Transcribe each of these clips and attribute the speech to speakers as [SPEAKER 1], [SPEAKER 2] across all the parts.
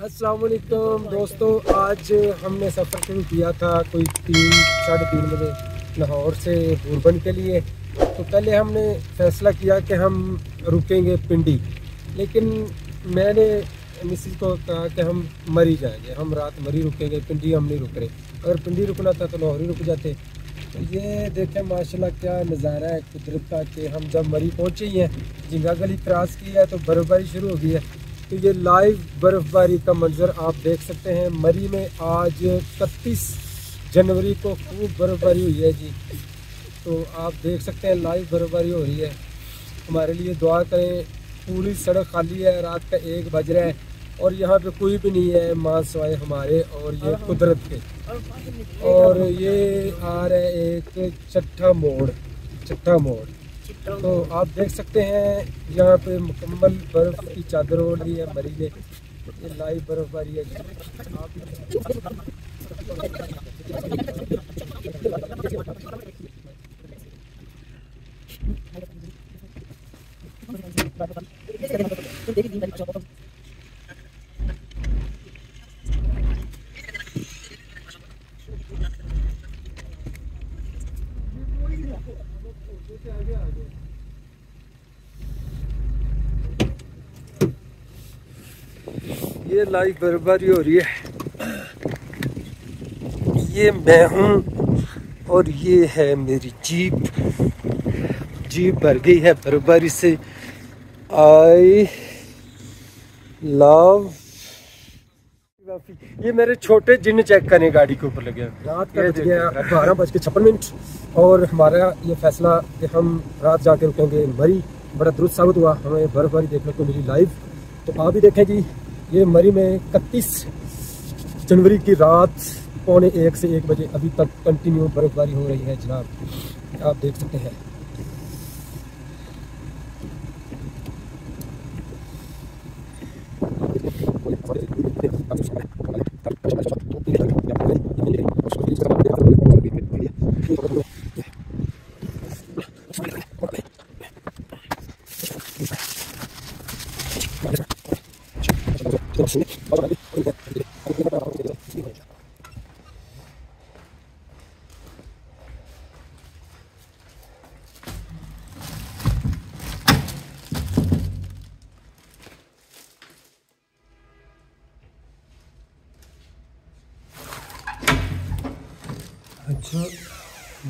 [SPEAKER 1] अस्सलाम वालेकुम दोस्तों, आज हमने सफ़र शुरू किया था कोई 3-3:30 बजे लाहौर से बुरबन के लिए। तो पहले हमने फ़ैसला किया कि हम रुकेंगे पिंडी, लेकिन मैंने मिसिस को कहा कि हम मरी जाएंगे, हम रात मरी रुकेंगे, पिंडी हम नहीं रुक रहे। अगर पिंडी रुकना था तो लाहौर ही रुक जाते। तो ये देखें माशाल्लाह क्या नज़ारा है कुदरत का कि हम जब मरी पहुँचे ही हैं, जिंगा गली क्रॉस की है तो बर्फ़बारी शुरू हो गई है। तो ये लाइव बर्फ़बारी का मंजर आप देख सकते हैं। मरी में आज 31 जनवरी को खूब बर्फ़बारी हुई है जी। तो आप देख सकते हैं लाइव बर्फ़बारी हो रही है। हमारे लिए दुआ करें। पूरी सड़क खाली है, रात का 1 बज रहा है और यहाँ पे कोई भी नहीं है माँ सिवाय हमारे और ये कुदरत के। और ये आ रहा है एक चट्टा मोड़। तो आप देख सकते हैं यहाँ पे मुकम्मल बर्फ़ की चादर ओढ़ ली है मरी ने। ये लाइव बर्फ़बारी है। ये लाइव बर्फ़बारी हो रही है। ये मैं हूँ और ये है मेरी जीप भर गई है बर्फ़बारी से। I love. ये मेरे छोटे जिन चेक करने गाड़ी के ऊपर लगे। रात का बज गया 12:56 और हमारा ये फैसला कि हम रात जाके रुकेंगे मरी बड़ा दुरुस्त साबित हुआ। हमें बर्फ़बारी देखने को मिली लाइव। तो आप भी देखें जी, ये मरी में 31 जनवरी की रात 12:45 से 1 बजे अभी तक कंटिन्यू बर्फ़बारी हो रही है जनाब, आप देख सकते हैं। अच्छा,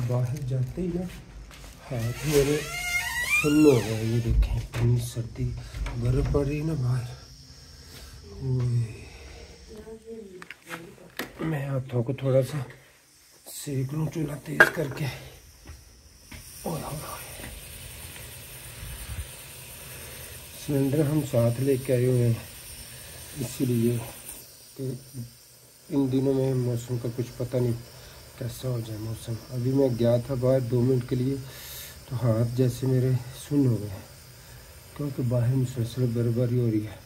[SPEAKER 1] बाहर जाते ही ना हाथ मेरे सुन्न हो गए। ये देखें इतनी सर्दी बर्फ पड़ रही ना बाहर। मैं हाथों को थोड़ा सा सेक लूँ चूल्हा तेज करके। सिलेंडर हम साथ लेके आए हुए हैं इसीलिए कि इन दिनों में मौसम का कुछ पता नहीं कैसा हो जाए मौसम। अभी मैं गया था बाहर 2 मिनट के लिए तो हाथ जैसे मेरे सुन्न हो गए क्योंकि बाहर मुसलसल बर्फ़बारी हो रही है।